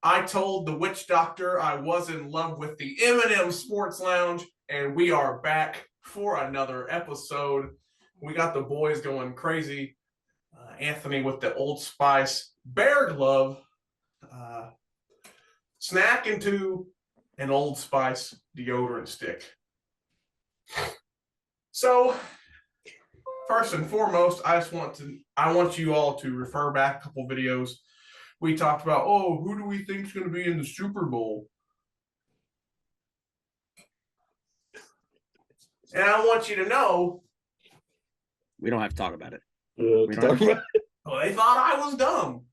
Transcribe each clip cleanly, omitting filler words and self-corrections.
I told the witch doctor I was in love with the M&M Sports Lounge, and we are back for another episode. We got the boys going crazy. Anthony with the Old Spice Bear Glove, snack into an Old Spice deodorant stick. So, first and foremost, I want you all to refer back a couple videos. We talked about, who do we think is going to be in the Super Bowl? And I want you to know. We don't have to talk about it. They thought I was dumb.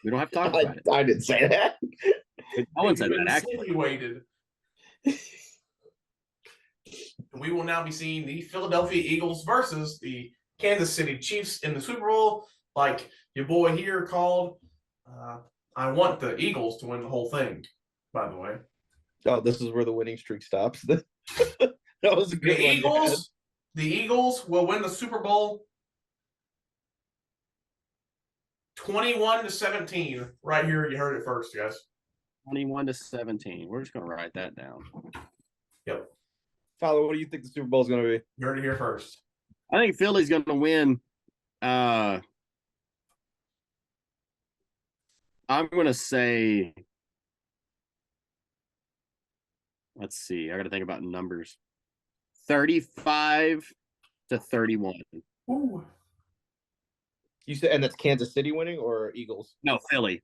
We don't have to talk about it. I didn't say that. No one said that, actually. Insinuated. We will now be seeing the Philadelphia Eagles versus the Kansas City Chiefs in the Super Bowl. Like your boy here called, I want the Eagles to win the whole thing, by the way. Oh, this is where the winning streak stops. That was a good one. The Eagles will win the Super Bowl 21-17. Right here, you heard it first, guys. 21-17. We're just going to write that down. Yep. Tyler, what do you think the Super Bowl is going to be? You heard it here first. I think Philly's going to win. I'm going to say, let's see. I got to think about numbers. 35-31. Ooh. You said, and that's Kansas City winning or Eagles? No, Philly.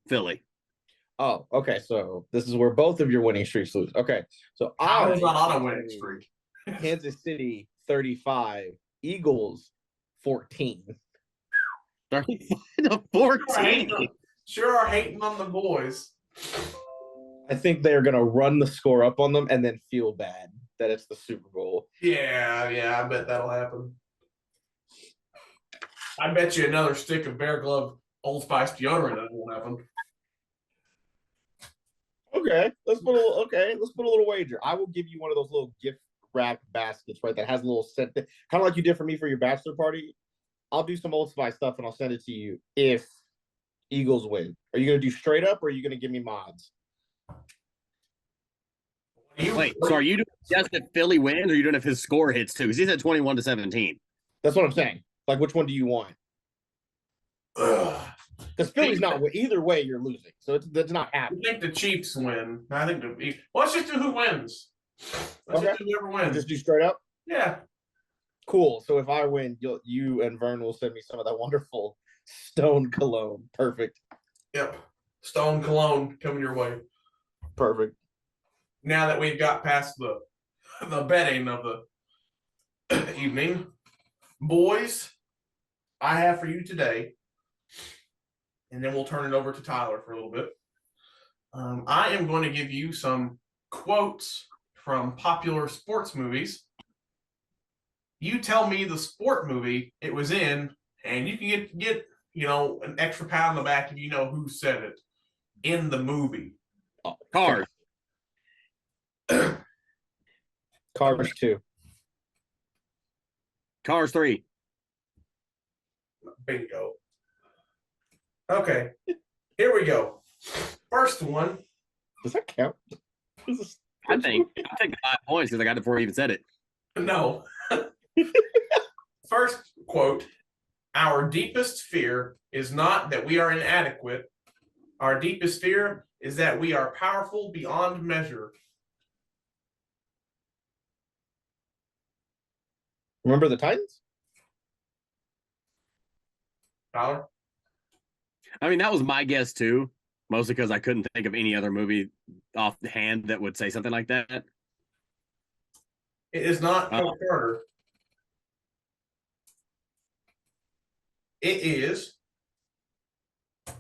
Oh, okay. So this is where both of your winning streaks lose. Okay. So I was not on a winning streak. Kansas City 35, Eagles 14. 35-14. Sure are hating on the boys. I think they're going to run the score up on them and then feel bad that it's the Super Bowl. Yeah, I bet that'll happen. I bet you another stick of Bear Glove Old Spice deodorant that won't happen. Okay, let's put a little wager. I will give you one of those little gift wrap baskets, right? That has a little scent, kind of like you did for me for your bachelor party. I'll do some Old Spice stuff and I'll send it to you if Eagles win. Are you going to do straight up or are you going to give me mods? Wait, so are you doing just if Philly wins or are you doing if his score hits too? Because he said 21-17. That's what I'm saying. Like, which one do you want? Because Philly's not either way. You're losing, so that's not happening. I think the Chiefs win. I think let's just do who wins. Let's just do whoever wins. Just do straight up. Yeah. Cool. So if I win, you and Vern will send me some of that wonderful Stone cologne. Perfect. Yep. Stone cologne coming your way. Perfect. Now that we've got past the betting of the evening, boys, I have for you today, and then we'll turn it over to Tyler for a little bit. I am going to give you some quotes from popular sports movies. You tell me the sport movie it was in, and you can get an extra pat on the back if you know who said it in the movie. Oh, Cars. Cars 2. Cars 3. Bingo. Okay, here we go. First one. Does that count? I think I'll take the 5 points because I got it before he even said it. No. First quote, our deepest fear is not that we are inadequate. Our deepest fear is that we are powerful beyond measure. Remember the Titans? Tyler? I mean, that was my guess too, mostly because I couldn't think of any other movie off the hand that would say something like that. It is not Coach Carter. It is. Wait,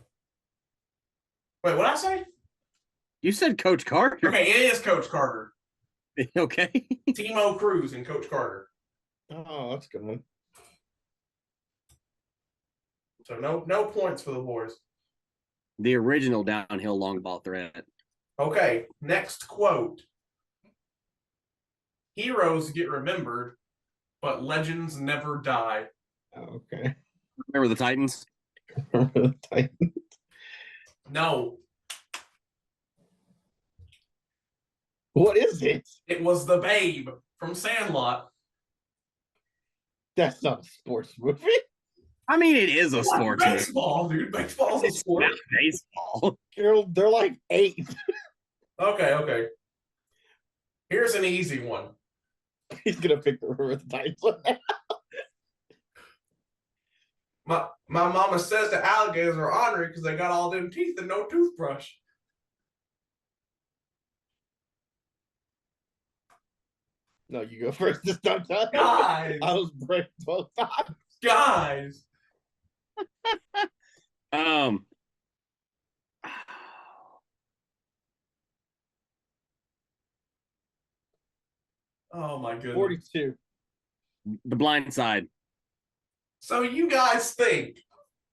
what did I say? You said Coach Carter. Okay, it is Coach Carter. Okay. Timo Cruz and Coach Carter. Oh, that's a good one. So no points for the boys. The original downhill long ball threat. Okay, next quote. Heroes get remembered, but legends never die. Oh, okay. Remember the Titans? Remember the Titans? No. What is it? It was the Babe from Sandlot. That's not a sports movie. I mean, it is a Like sports movie. baseball, dude. Baseball's a It's sport. not baseball. They're like 8. Okay. Here's an easy one. He's gonna pick the River of the Titans one now. My mama says the alligators are ornery because they got all them teeth and no toothbrush. No, you go first this time. Guys, I was brave both times. guys. Oh my goodness. 42. The Blind Side. So you guys think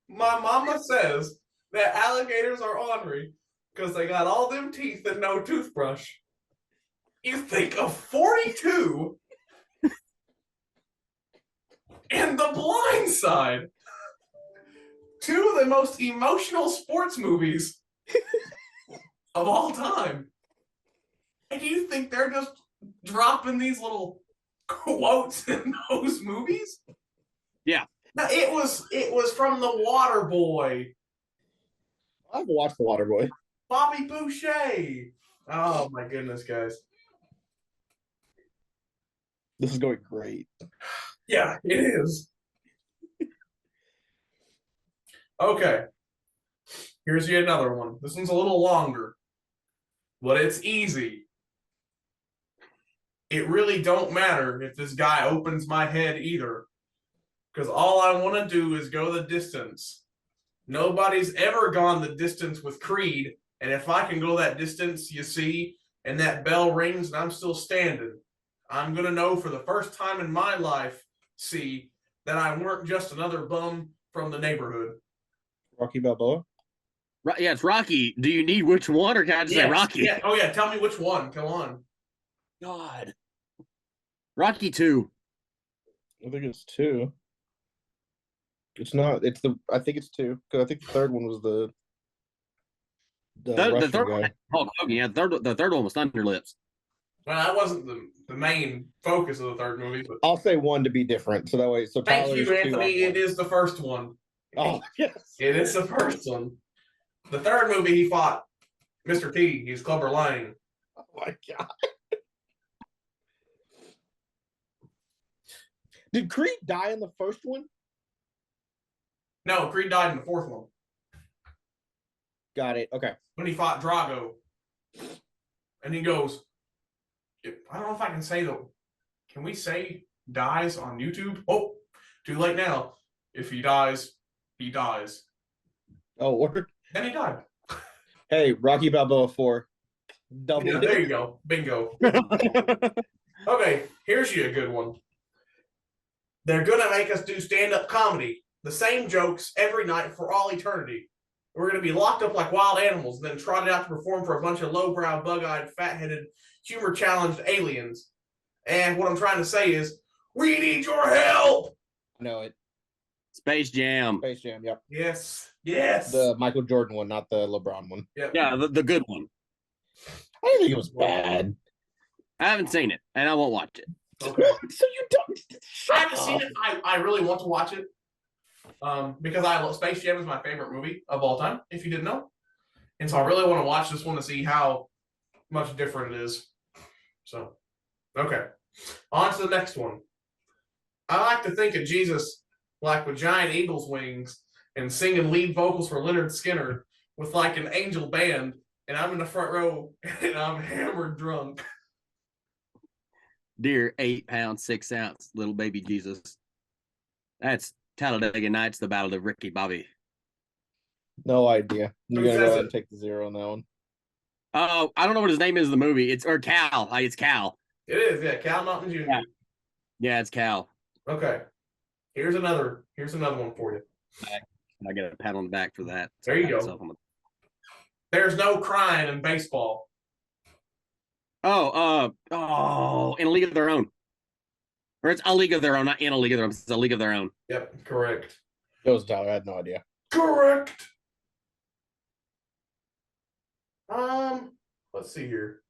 my mama says that alligators are ornery because they got all them teeth and no toothbrush. You think of 42 and The Blind Side. 2 of the most emotional sports movies of all time. And you think they're just dropping these little quotes in those movies? Yeah. No, it was from The Water Boy, I haven't watched The Waterboy. Bobby Boucher. Oh my goodness, guys. This is going great. Yeah, it is. Okay. Here's yet another one. This one's a little longer, but it's easy. It really don't matter if this guy opens my head either, because all I want to do is go the distance. Nobody's ever gone the distance with Creed, and if I can go that distance, you see, and that bell rings and I'm still standing, I'm going to know for the first time in my life, see, that I weren't just another bum from the neighborhood. Rocky Balboa. Yeah, it's Rocky. Do you need which one, or can I just say Rocky? Yeah. Oh, yeah. Tell me which one. Come on. God. Rocky 2. I think it's 2. It's not. It's the. I think it's 2 because I think the third one was the The Russian third guy. one, Hulk Hogan. Yeah, the third one was Thunderlips. Well, that wasn't the main focus of the third movie, but I'll say 1 to be different, so that way. So thank Tyler you, is 2 Anthony. on It 1. is the first one. Oh yes. It is the first one. The third movie, he fought Mr. T. He's Clubber Lang. Oh my god. Did Creed die in the first one? No, Creed died in the fourth one Got it. Okay. when he fought Drago. And he goes, I don't know if I can say though. Can we say dies on YouTube? Oh, too late now. If he dies, he dies. Oh, word. Then he died. Hey, Rocky Balboa 4. Double. Yeah, there you go. Bingo. Okay, here's you a good one. They're gonna make us do stand-up comedy, the same jokes every night for all eternity. We're gonna be locked up like wild animals, and then trotted out to perform for a bunch of lowbrow, bug-eyed, fat-headed, humor-challenged aliens. And what I'm trying to say is, we need your help. I know it. Space Jam. Space Jam. Yep. Yes. The Michael Jordan one, not the LeBron one. Yep. Yeah, the good one. I didn't think it was bad. I haven't seen it, and I won't watch it. Okay. So you don't. I haven't seen it. I really want to watch it. Because I love Space Jam is my favorite movie of all time, if you didn't know. And so I really want to watch this one to see how much different it is. So, okay. On to the next one. I like to think of Jesus like with giant eagle's wings and singing lead vocals for Leonard Skinner with like an angel band, and I'm in the front row and I'm hammered drunk. Dear 8 pounds 6 ounce little baby Jesus. That's Talladega Nights, the Battle of Ricky Bobby. No idea. You're Who gonna go says ahead it? and take the 0 on that one. Oh, I don't know what his name is in the movie. It's Cal. It's Cal. It is, yeah. Cal Naughton Jr. Yeah. Yeah, it's Cal. Okay. Here's another one for you. I get a pat on the back for that. There you Pat go. myself on the- There's no crying in baseball. In a League of Their Own. Or it's A League of Their Own, not In a League of Their Own. It's A League of Their Own. Yep, correct. It was Tyler. I had no idea. Correct. Let's see here.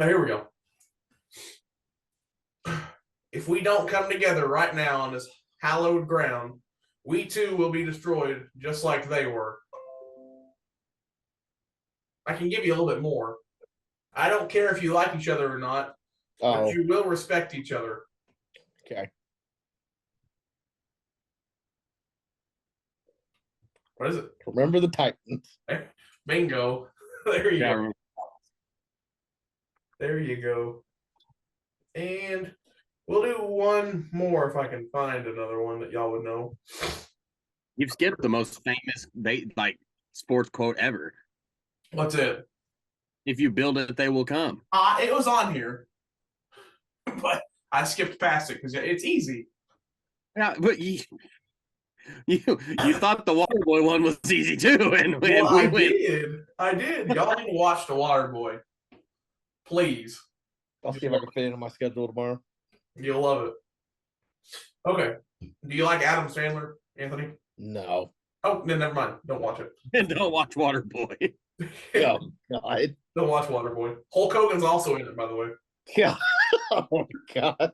Now here we go. If we don't come together right now on this hallowed ground, we too will be destroyed just like they were. I can give you a little bit more. I don't care if you like each other or not, but Oh, you will respect each other. okay. What is it? Remember the Titans. Bingo. There you Yeah, I go. remember. There you go. And we'll do one more if I can find another one that y'all would know. You've skipped the most famous like sports quote ever. What's it? If you build it, they will come. It was on here, but I skipped past it because it's easy. Yeah, but you thought the Waterboy one was easy too, and Well, we I went. did. I did. Y'all need to watch The Water Boy. Please. I'll see if I can fit it in my schedule tomorrow. You'll love it. Okay. Do you like Adam Sandler, Anthony? No. Oh, no, never mind. Don't watch it. And don't watch Waterboy. Oh, God. Don't watch Waterboy. Hulk Hogan's also in it, by the way. Yeah. Oh, my God.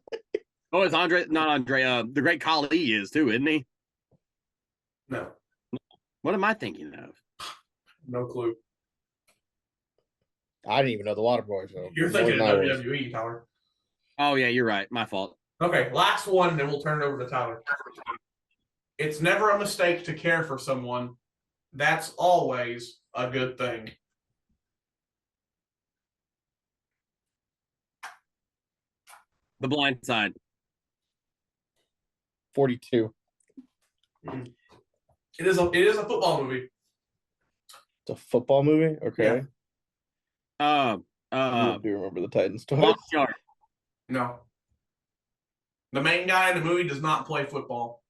Oh, it's Andre, not Andre. The Great Khali is too, isn't he? No, What am I thinking of? no clue. I didn't even know the Water Boy. So You're more thinking than of I was. WWE, Tyler. Oh yeah, you're right. My fault. Okay, last one, then we'll turn it over to Tyler. It's never a mistake to care for someone. That's always a good thing. The Blind Side. 42. It is a football movie. It's a football movie? Okay. I do remember the Titans twice. Lost Yard. No. The main guy in the movie does not play football.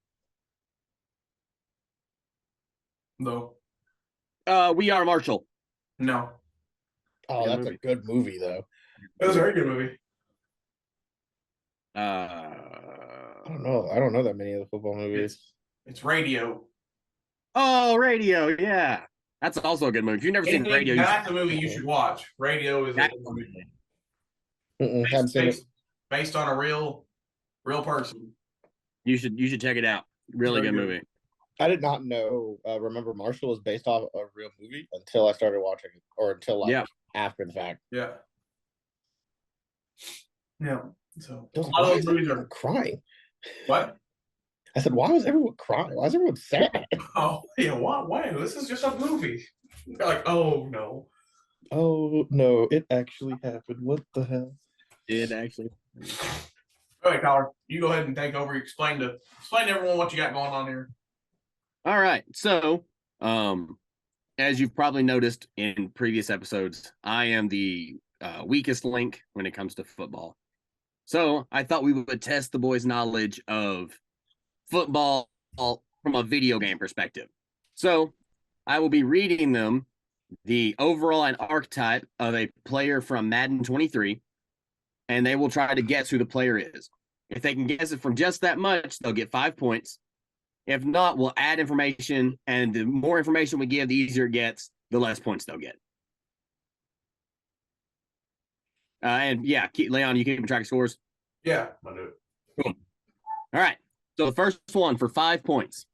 No. We Are Marshall. No. Oh, Good that's movie. a good movie, though. It was a very good movie. I don't know. I don't know that many of the football movies. It's Radio. Oh, Radio. Yeah, that's also a good movie. If you've never seen Radio, you That's the movie you should watch. Radio is a should. good movie. Haven't seen it. Based on a real person. You should check it out. Really Very good good. movie. I did not know Remember Marshall was based off a real movie until I started watching it, or until like Yeah. after the fact. Yeah. Yeah. So I was a like, lot why of those is movies everyone are crying? what? I said, why was everyone crying? Why is everyone sad? Oh yeah, why? This is just a movie. They're like, oh no. Oh no, it actually happened. What the hell? Did actually. All right, Tyler, you go ahead and take over. Explain to everyone what you got going on here. All right. So, as you've probably noticed in previous episodes, I am the weakest link when it comes to football. So I thought we would test the boys' knowledge of football from a video game perspective. So I will be reading them the overall and archetype of a player from Madden 23, and they will try to guess who the player is. If they can guess it from just that much, they'll get 5 points. If not, we'll add information, and the more information we give, the easier it gets, the less points they'll get. And yeah, Leon, you keep track of scores? Yeah, I'll do it. Cool. All right. So the first one for 5 points.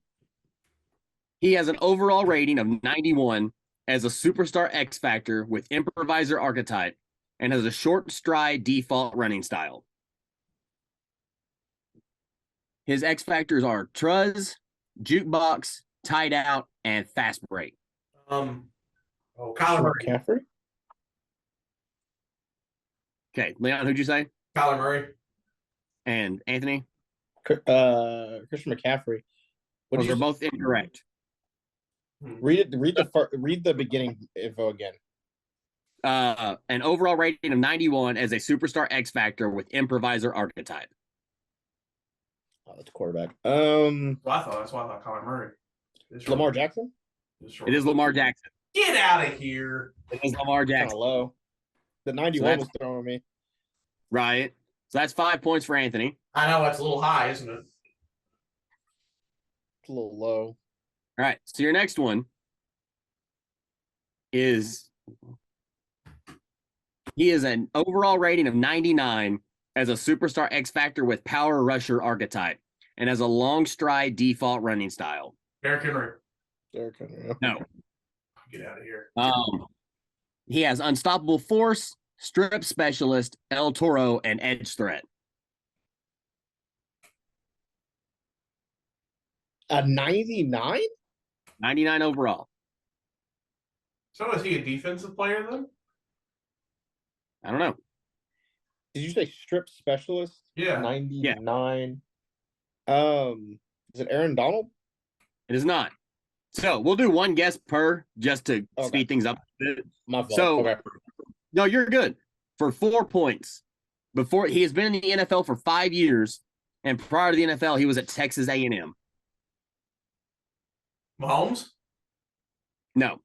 He has an overall rating of 91 as a superstar X Factor with improviser archetype and has a short stride default running style. His X Factors are Truz, Jukebox, Tied Out, and Fast Break. Kyler Murray. McCaffrey? Okay, Leon, who'd you say? Kyler Murray. And Anthony? Christian McCaffrey. What Those did are you both incorrect. read it? Read the beginning info again. An overall rating of 91 as a superstar X Factor with improviser archetype. Oh, that's quarterback. Well, that's why I thought Kyler Murray. Lamar Jackson? It is Lamar Jackson. Get out of here. It is Lamar Kind of Jackson. low. The 91 was throwing me. Right. So that's 5 points for Anthony. I know that's a little high, isn't it? It's a little low. All right. So your next one is He is an overall rating of 99 as a superstar X Factor with power rusher archetype and has a long stride default running style. Derrick Henry. Derrick Henry. Yeah. No. Get out of here. He has unstoppable force, strip specialist, El Toro, and edge threat. A 99? 99 overall. So is he a defensive player then? I don't know. Did you say strip specialist? Yeah. 99. Is it Aaron Donald? It is not. So we'll do one guess per just to Okay. speed things up a bit. My fault. So- Okay. No, you're good. For 4 points. Before he has been in the NFL for 5 years, and prior to the NFL, he was at Texas A&M. Mahomes? No.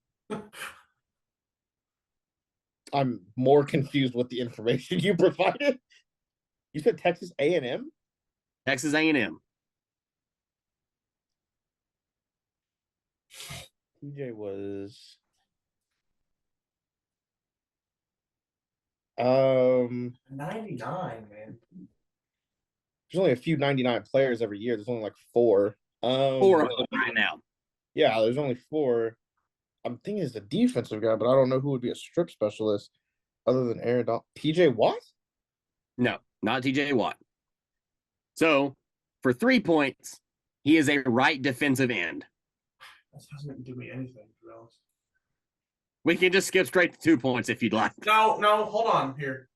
I'm more confused with the information you provided. You said Texas A&M? Texas A&M. TJ was $99, man. there's only a few 99 players every year. There's only like 4. 4 of them right now. Yeah, there's only 4. I'm thinking it's a defensive guy, but I don't know who would be a strip specialist other than Aaron Donald. PJ Watt? No, not TJ Watt. So for 3 points, he is a right defensive end. That doesn't do me anything, to be honest. We can just skip straight to 2 points if you'd like. No, hold on here.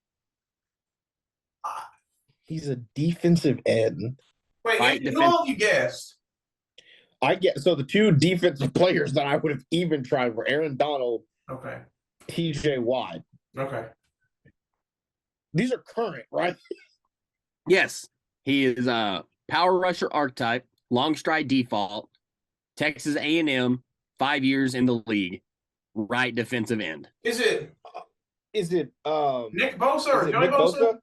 He's a defensive end. Wait, Right, who all have you guessed? I get so the 2 defensive players that I would have even tried were Aaron Donald, Okay. TJ Watt. Okay. These are current, right? Yes, he is a power rusher archetype, long stride default, Texas A&M, 5 years in the league, right defensive end. Is it Is it Nick Bosa or is it Joey Nick Bosa? Bosa?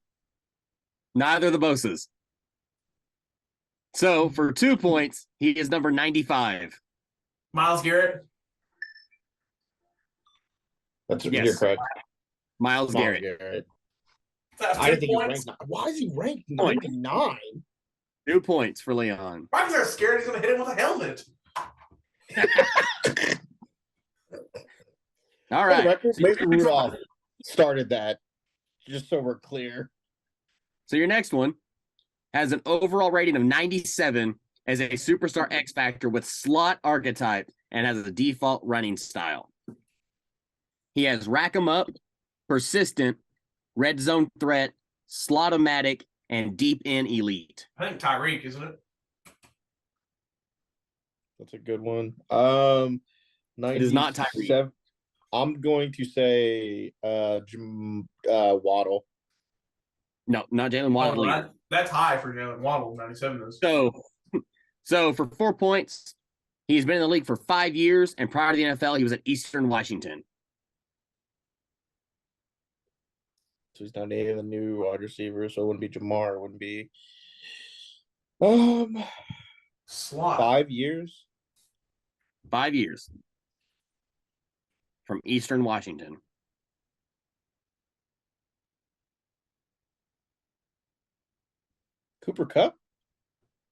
Neither of the Bosas. So for 2 points, he is number 95. Miles Garrett? That's Yes. you're correct. Miles Miles Garrett. Garrett. That's I didn't 2 think he points. ranked. Why is he ranked Point. 99? 2 points for Leon. Why is that scared he's going to hit him with a helmet? All For the right. record, Mason Rudolph started that. Just so we're clear. So your next one has an overall rating of 97 as a superstar X Factor with slot archetype and has a default running style. He has rack 'em up, persistent, red zone threat, slot-o-matic, and deep in elite. I think Tyreek, isn't it? That's a good one. It is not Tyreek. 97 I'm going to say Waddle. No, not Jalen Waddle. Oh, either. that's high for Jalen Waddle. 97 is. So for 4 points, he's been in the league for 5 years, and prior to the NFL, he was at Eastern Washington. So he's not named a new wide receiver, so it wouldn't be Jamar. It wouldn't be Slot. 5 years. 5 years from Eastern Washington. Cooper Kupp?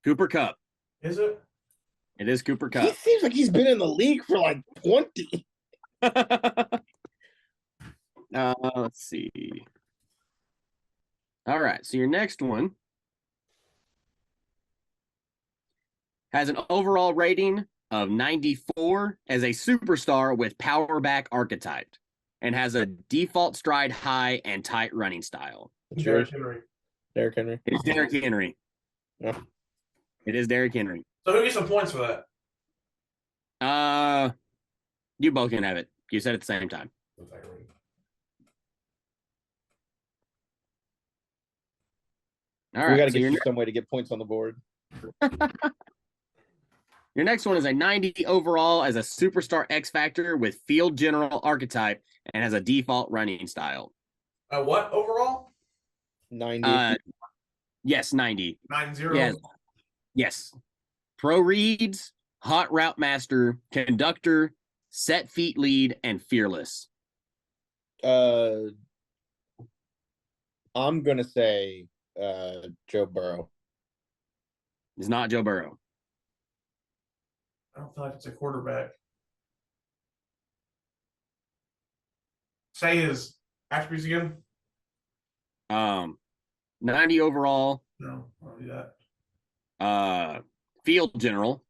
Cooper Kupp. Is it? It is Cooper He Kupp. seems like he's been in the league for like 20. Let's see. All right. So your next one has an overall rating of 94 as a superstar with power back archetype and has a default stride high and tight running style. It's Derrick yours, Henry. Derrick Henry. It's Derrick Henry. Yeah. It is Derrick Henry. So who gets some points for that? You both can have it. You said at the same time. All We right. got to So get your, you some way to get points on the board. your next one is a 90 overall as a superstar X Factor with field general archetype and has a default running style. What overall? 90. Yes, 90. 9-0. Yes. Yes. Pro reads, hot route master, conductor, set feet lead, and fearless. I'm gonna say Joe Burrow. It's not Joe Burrow. I don't feel like it's a quarterback. Say his attributes again. 90 overall, No, I'll do that. field general,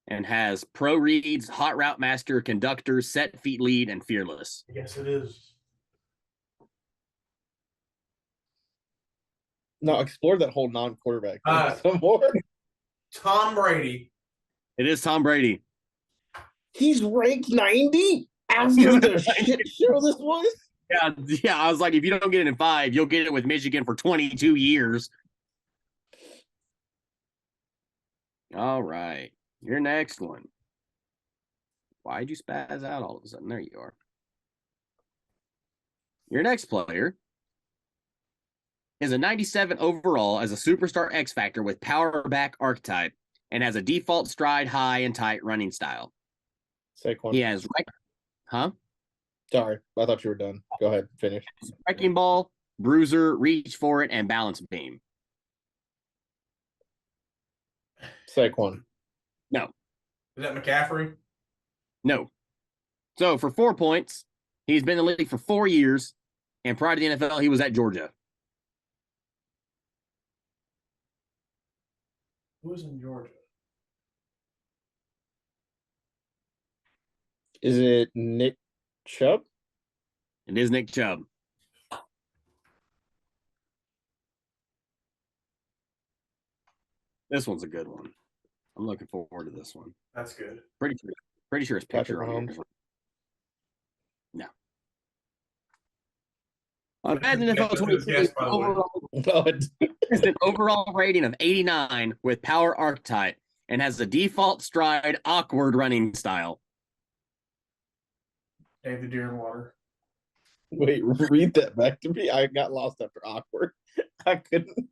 and has pro reads, hot route master, conductor, set feet lead, and fearless. I guess it is. No, explore that whole non-quarterback Uh, some more. Tom Brady. It is Tom Brady. He's ranked 90 after the shit show this was. Yeah. I was like, if you don't get it in 5, you'll get it with Michigan for 22 years. All right. Your next one. Why'd you spaz out all of a sudden? There you are. Your next player is a 97 overall as a superstar X Factor with power back archetype and has a default stride, high, and tight running style. Saquon. He has Sorry, I thought you were done. Go ahead, finish. wrecking ball, bruiser, reach for it, and balance beam. Saquon. Is that McCaffrey? No. So for 4 points, he's been in the league for 4 years, and prior to the NFL, he was at Georgia. Who's in Georgia? Is it Nick Chubb? It is Nick Chubb. This one's a good one. I'm looking forward to this one. That's good. Pretty sure it's Patrick picture on Mahomes. here. No. On Madden NFL That's a good 23, guess, by the way. overall, No, has an overall rating of 89 with power archetype and has a default stride awkward running style. Dave the Deer and Water. wait, read that back to me. I got lost after awkward. I couldn't.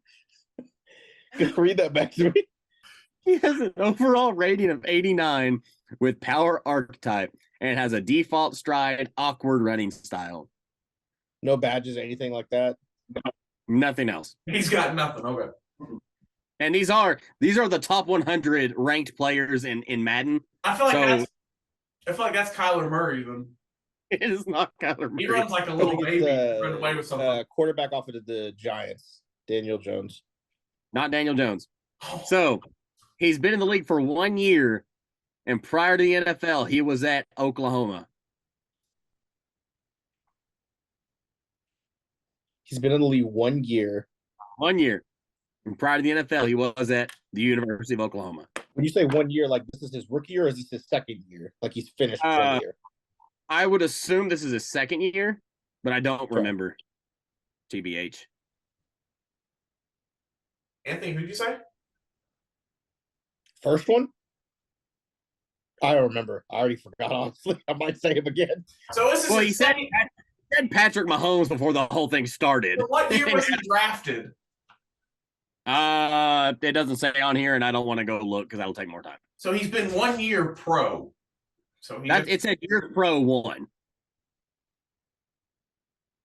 Read that back to me. He has an overall rating of 89 with power archetype and has a default stride awkward running style. No badges, anything like that. Nothing else. He's got nothing. Okay. And these are the top 100 ranked players in Madden. I feel like So- that's Kyler Murray. Then It is not Kyler he Murray. runs like a I little think baby, it's, run away with something. quarterback off of the Giants, Daniel Jones. Not Daniel Jones. So he's been in the league for 1 year, and prior to the NFL, he was at Oklahoma. He's been in the league 1 year. 1 year. And prior to the NFL, he was at the University of Oklahoma. When you say 1 year, like this is his rookie year, or is this his second year? Like he's finished 1 year. I would assume this is his second year, but I don't Okay. remember. TBH. Anthony, who'd you say? First one? I don't remember. I already forgot, honestly. I might say him again. So this is Well, his he said second- Patrick Mahomes before the whole thing started. What year was he drafted? It doesn't say on here, and I don't want to go look because that'll take more time. So he's been 1 year pro. So he has It said year pro 1.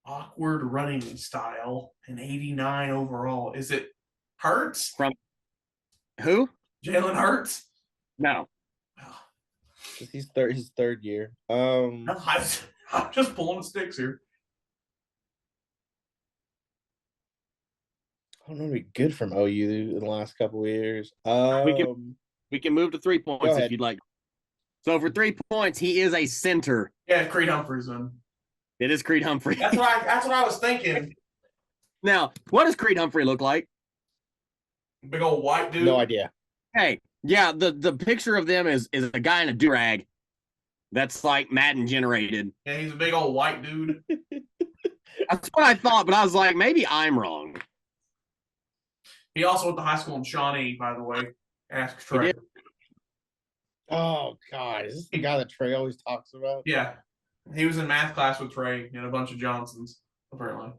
awkward running style and 89 overall. Is it Hurts? Who? Jalen Hurts? No. Oh, 'Cause he's his third year. I'm just pulling the sticks here. I don't know, be good from OU in the last couple of years. We can move to 3 Go points if ahead. you'd like. So for 3 points, he is a center. Yeah, Creed Humphreys then. It is Creed Humphrey. That's what I was thinking. Now, what does Creed Humphrey look like? Big old white dude. No idea. Hey, yeah, the picture of them is a guy in a do-rag. That's like Madden generated. Yeah, he's a big old white dude. That's what I thought, but I was like, maybe I'm wrong. He also went to high school in Shawnee, by the way. Ask Trey. did? Oh God, is this the guy that Trey always talks about? Yeah. He was in math class with Trey and a bunch of Johnsons, apparently.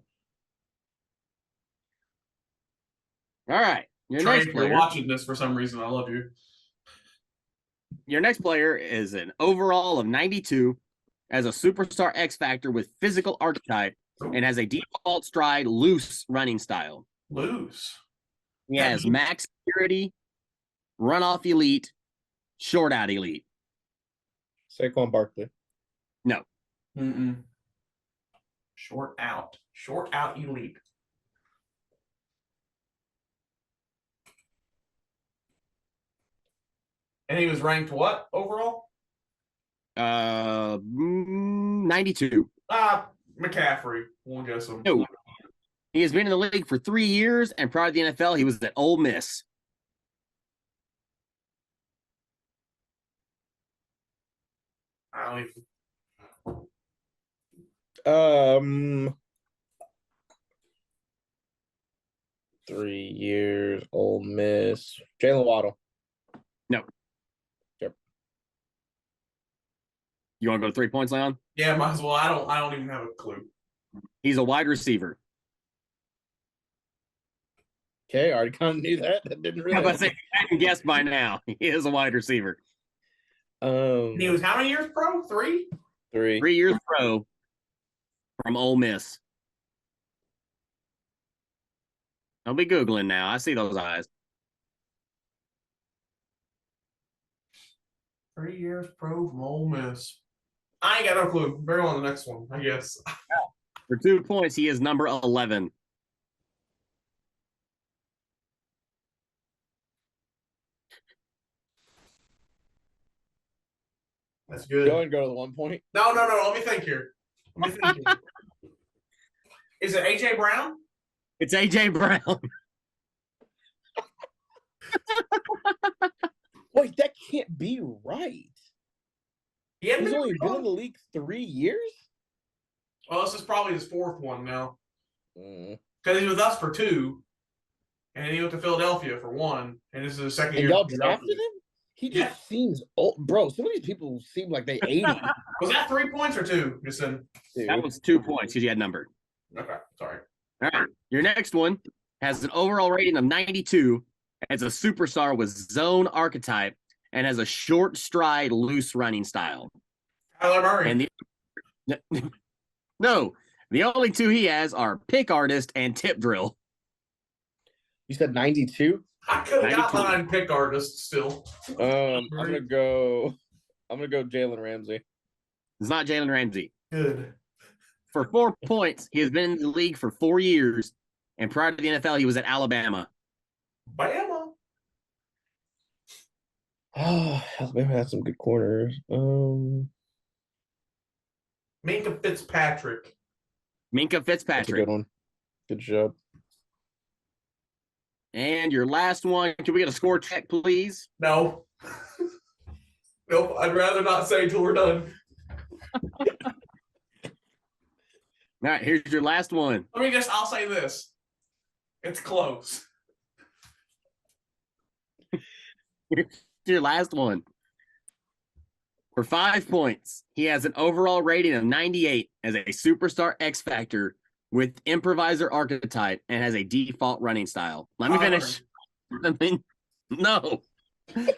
All right. Your Trey, next if you're player. watching this for some reason, I love you. Your next player is an overall of 92 as a superstar X Factor with physical archetype and has a default stride loose running style. Loose. He That has means- max security, run off elite, short out elite. Saquon Barkley. Mm-mm. Short out. Short out elite. And he was ranked what overall? 92. McCaffrey. We'll guess him. No. He has been in the league for 3 years, and prior to the NFL, he was at Ole Miss. I don't even. 3 years, Ole Miss. Jalen Waddle. You want to go to 3 points, Leon? Yeah, might as well. I don't even have a clue. He's a wide receiver. Okay, I already kind of knew that. That didn't How about really. say I can guess by now? He is a wide receiver. And he was how many years pro? 3? 3. 3 years pro from Ole Miss. Don't be Googling now. I see those eyes. 3 years pro from Ole Miss. I ain't got no clue. Better on the next one, I guess. For 2 points, he is number 11. That's good. Go ahead and go to the 1 point. No. Let me think here. Is it AJ Brown? It's AJ Brown. Wait, that can't be right. He hadn't He's been only in been the in the league 3 years? Well, this is probably his 4th one now. Mm. Because he was with us for 2, and he went to Philadelphia for 1, and this is his second And year. y'all drafted him? He just seems old. Bro, some of these people seem like they 80. Was that 3 points or 2? Just in. That was 2 points because you had numbered. Okay, sorry. All right. Your next one has an overall rating of 92, as a superstar with zone archetype, and has a short stride, loose running style. Kyler Murray. And no, the only 2 he has are pick artist and tip drill. You said 92? I could have got 92. behind pick artists still. I'm gonna go Jalen Ramsey. It's not Jalen Ramsey. Good. For 4 points, he has been in the league for 4 years, and prior to the NFL, he was at Alabama. Bama. Oh, Alabama has some good corners. Minka Fitzpatrick. Minka That's a Fitzpatrick. good one. Good job. And your last one, can we get a score check, please? No. Nope, I'd rather not say till we're done. All right, here's your last one. I'll say this. It's close. Your last one. For 5 points, he has an overall rating of 98 as a superstar X Factor with improviser archetype and has a default running style. Let me finish. No. Dang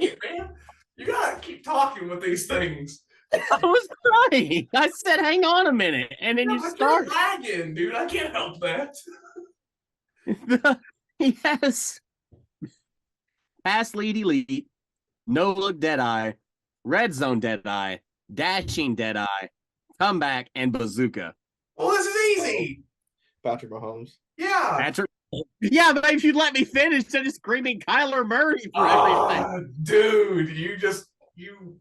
it, man. You gotta keep talking with these things. I was trying. I said, hang on a minute. And then you But start. you're lagging, dude. I can't help that. He has pass lead elite, no look dead eye, red zone dead eye, dashing dead eye, comeback, and bazooka. Well, this is easy. Patrick Mahomes. Yeah. Patrick. Yeah, but if you'd let me finish, instead of screaming Kyler Murray for everything. Ah, dude, you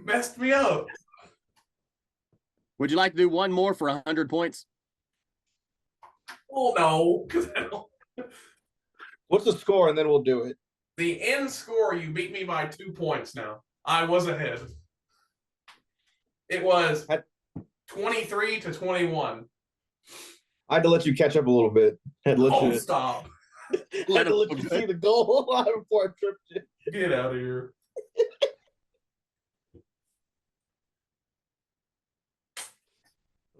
messed me up. Would you like to do one more for 100 points? Well, no, because I don't. What's the score? And then we'll do it. The end score, you beat me by 2 points now. I was ahead. It was 23-21. I had to let you catch up a little bit. Had to let Oh, you, stop. had to let you see the goal line before I tripped you. Get out of here.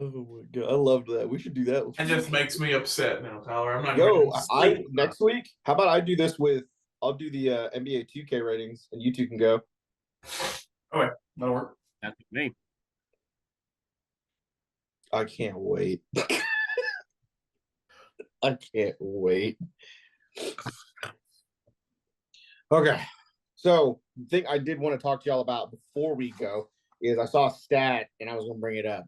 Oh my god, I loved that. We should do that. That just makes me upset now, Tyler. I'm not Yo, gonna I sleep. next week. How about I do this with? I'll do the NBA 2K ratings, and you two can go. That'll work. That's me. I can't wait. I can't wait. Okay. So the thing I did want to talk to y'all about before we go is I saw a stat and I was gonna bring it up.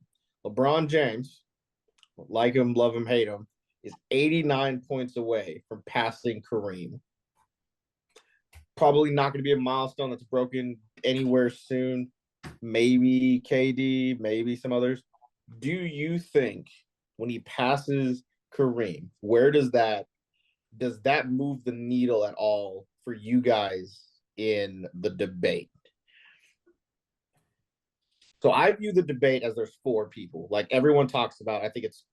LeBron James, like him, love him, hate him, is 89 points away from passing Kareem. Probably not going to be a milestone that's broken anywhere soon. Maybe KD, maybe some others. Do you think when he passes Kareem, where does that move the needle at all for you guys in the debate? So I view the debate as there's four people. Like everyone talks about, I think it's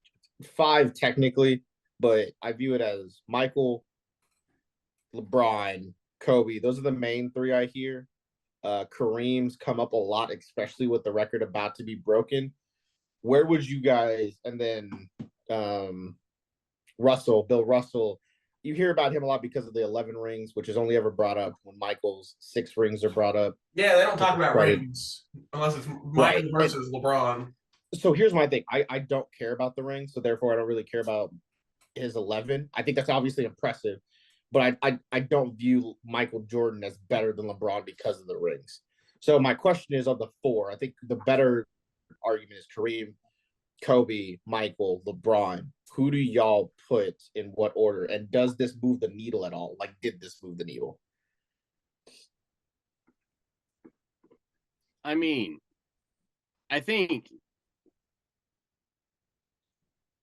five technically, but I view it as Michael, LeBron, Kobe. Those are the main three I hear. Kareem's come up a lot, especially with the record about to be broken. Where would you guys, and then Bill Russell, you hear about him a lot because of the 11 rings, which is only ever brought up when Michael's 6 rings are brought up. Yeah, they don't talk about Right. rings unless it's Michael Right. versus LeBron. So here's my thing. I don't care about the rings, so therefore I don't really care about his 11. I think that's obviously impressive, but I don't view Michael Jordan as better than LeBron because of the rings. So my question is, of the four, I think the better argument is Kareem, Kobe, Michael, LeBron. Who do y'all put in what order? And does this move the needle at all? Like, did this move the needle? I mean, I think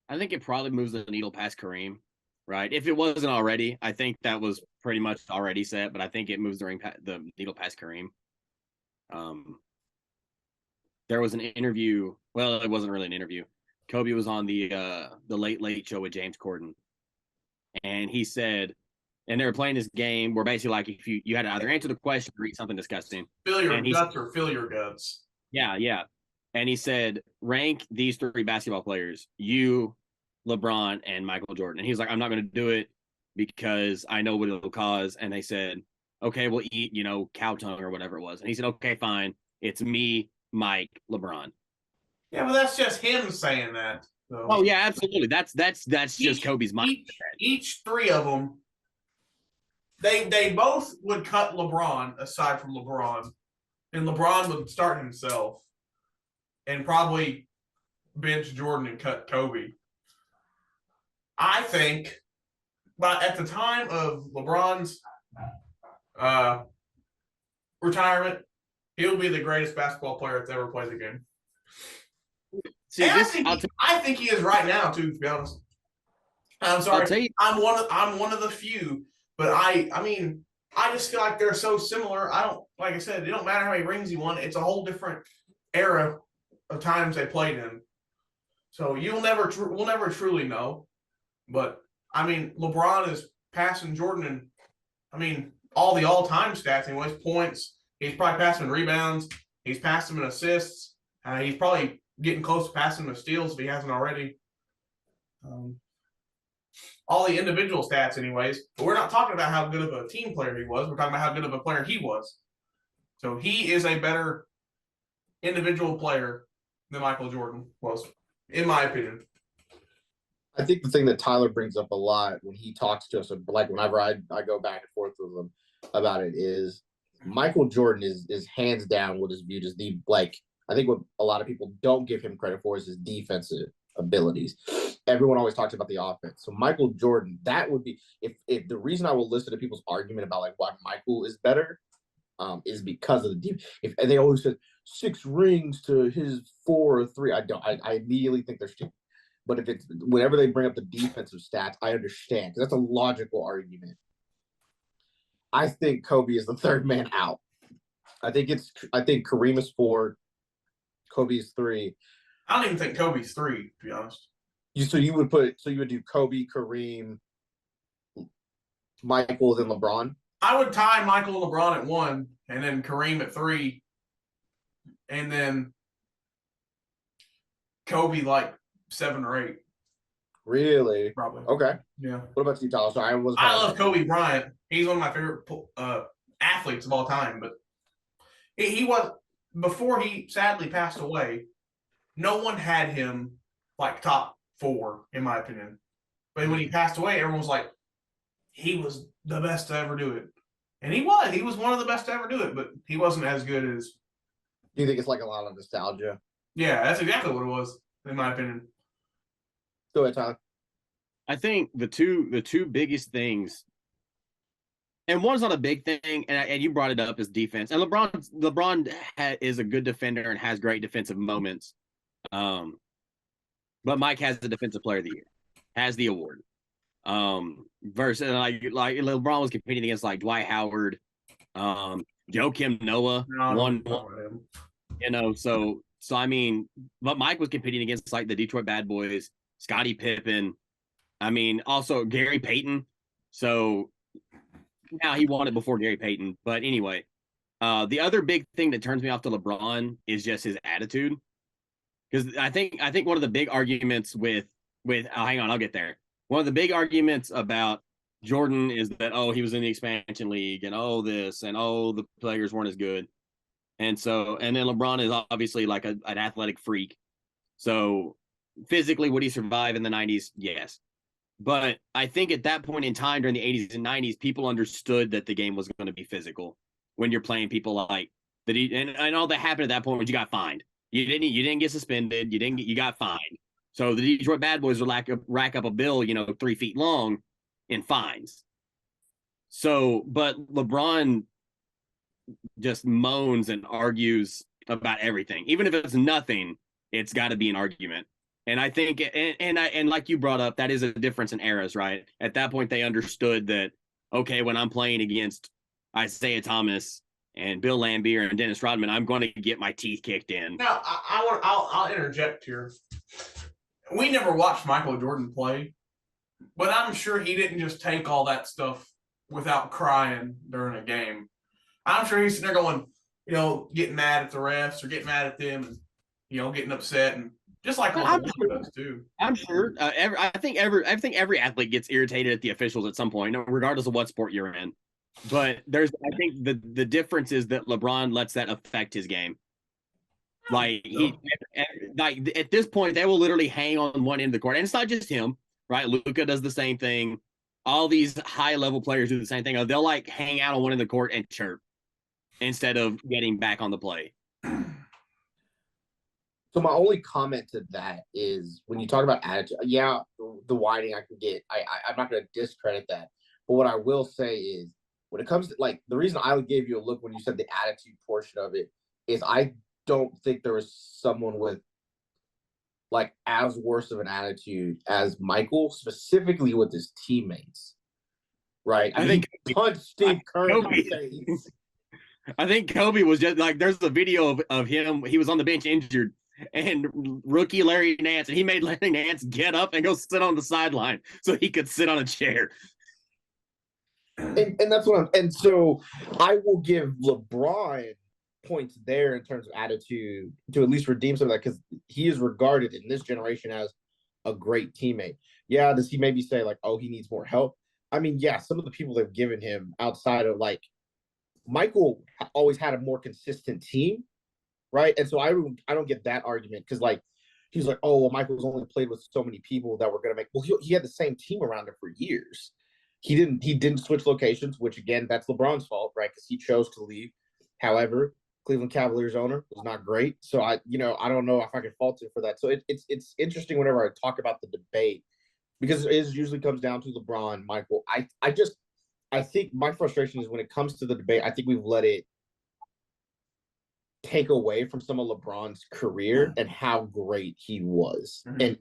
it probably moves the needle past Kareem, right? If it wasn't already, I think that was pretty much already set, but I think it moves the needle past Kareem. There was an interview. Well, it wasn't really an interview. Kobe was on the Late Late Show with James Corden, and he said, and they were playing this game where basically like if you had to either answer the question or eat something disgusting. Fill your And he guts or fill your guts. Yeah. And he said, rank these 3 basketball players, you, LeBron, and Michael Jordan. And he was like, I'm not going to do it because I know what it'll cause. And they said, okay, we'll eat, cow tongue or whatever it was. And he said, okay, fine. It's me, Mike, LeBron. Yeah, but that's just him saying that. So. Oh yeah, absolutely. That's just Kobe's mind. Each 3 of them, they both would cut LeBron aside from LeBron, and LeBron would start himself, and probably bench Jordan and cut Kobe. I think, but at the time of LeBron's retirement, he'll be the greatest basketball player that's ever played the game. See, I think he is right now too. To be honest, I'm sorry. I'm one of the few, but I mean, I just feel like they're so similar. Like I said, it don't matter how many rings he won. It's a whole different era of times they played in. So we'll never truly know. But I mean, LeBron is passing Jordan, and I mean all the all-time stats. Anyways, points. He's probably passing in rebounds. He's passed him in assists. He's probably getting close to passing him in steals if he hasn't already. All the individual stats, anyways. But we're not talking about how good of a team player he was. We're talking about how good of a player he was. So he is a better individual player than Michael Jordan was, in my opinion. I think the thing that Tyler brings up a lot when he talks to us, like whenever I go back and forth with him about it, is Michael Jordan is hands down what is viewed as the, like, I think what a lot of people don't give him credit for is his defensive abilities. Everyone always talks about the offense. So Michael Jordan, that would be, if the reason I will listen to people's argument about like why Michael is better is because of the deep. If and they always said 6 rings to his 4 or 3, I immediately think they're stupid. But if it's whenever they bring up the defensive stats, I understand because that's a logical argument. I think Kobe is the third man out. I think Kareem is 4, Kobe's 3. I don't even think Kobe's 3, to be honest. You would do Kobe, Kareem, Michael, then LeBron. I would tie Michael and LeBron at 1, and then Kareem at 3, and then Kobe like 7 or 8. Really? Probably. Okay. Yeah. What about you, Tyler? So I love Kobe Bryant. He's one of my favorite athletes of all time. But he was, before he sadly passed away, no one had him like top 4 in my opinion. But when he passed away, everyone was like, he was the best to ever do it, and he was. He was one of the best to ever do it, but he wasn't as good as. Do you think it's like a lot of nostalgia? Yeah, that's exactly what it was, in my opinion. Go ahead, Tyler. I think the two biggest things, and one's not a big thing, and you brought it up, is defense. And LeBron is a good defender and has great defensive moments. But Mike has the Defensive Player of the Year, has the award. Versus like LeBron was competing against like Dwight Howard, Joakim Noah, one, so I mean, but Mike was competing against like the Detroit Bad Boys, Scottie Pippen, I mean, also Gary Payton. So now he won it before Gary Payton, but anyway, the other big thing that turns me off to LeBron is just his attitude, because I think one of the big arguments with hang on, I'll get there. One of the big arguments about Jordan is that, oh, he was in the expansion league and oh, this and oh, the players weren't as good. And then LeBron is obviously like an athletic freak. So physically, would he survive in the 90s? Yes. But I think at that point in time during the 80s and 90s, people understood that the game was going to be physical when you're playing people like that. And all that happened at that point was you got fined. You didn't get suspended. You got fined. So the Detroit Bad Boys would rack up a bill, 3 feet long in fines. So, but LeBron just moans and argues about everything. Even if it's nothing, it's got to be an argument. And I think, and like you brought up, that is a difference in eras, right? At that point, they understood that, okay, when I'm playing against Isaiah Thomas and Bill Laimbeer and Dennis Rodman, I'm going to get my teeth kicked in. Now, I'll interject here. We never watched Michael Jordan play, but I'm sure he didn't just take all that stuff without crying during a game. I'm sure he's sitting there going, getting mad at the refs or getting mad at them and, getting upset, and just like LeBron does too. I'm sure. I think every athlete gets irritated at the officials at some point, regardless of what sport you're in. But I think the difference is that LeBron lets that affect his game. Like at this point, they will literally hang on one end of the court, and it's not just him, right? Luka does the same thing. All these high level players do the same thing. They'll like hang out on one end of the court and chirp instead of getting back on the play. So my only comment to that is when you talk about attitude, yeah, the whining I can get. I'm not going to discredit that, but what I will say is when it comes to like the reason I gave you a look when you said the attitude portion of it is I don't think there was someone with like as worse of an attitude as Michael, specifically with his teammates. Right? I think he punched Steve Kerr in the face. I think Kobe was just like, there's a video of him. He was on the bench injured, and rookie Larry Nance, and he made Larry Nance get up and go sit on the sideline so he could sit on a chair. And that's what and so I will give LeBron points there in terms of attitude to at least redeem some of that, because he is regarded in this generation as a great teammate. Yeah, does he maybe say like, oh, he needs more help? I mean, yeah, some of the people they've given him outside of like Michael always had a more consistent team, right? And so I don't get that argument, because like he's like, oh, well, Michael's only played with so many people that were going to make. Well, he had the same team around him for years. He didn't switch locations, which again, that's LeBron's fault, right? Because he chose to leave. However, Cleveland Cavaliers owner was not great, so I don't know if I can fault him for that. So it's interesting whenever I talk about the debate, because it usually comes down to LeBron, Michael. I think my frustration is when it comes to the debate, I think we've let it take away from some of LeBron's career and how great he was. And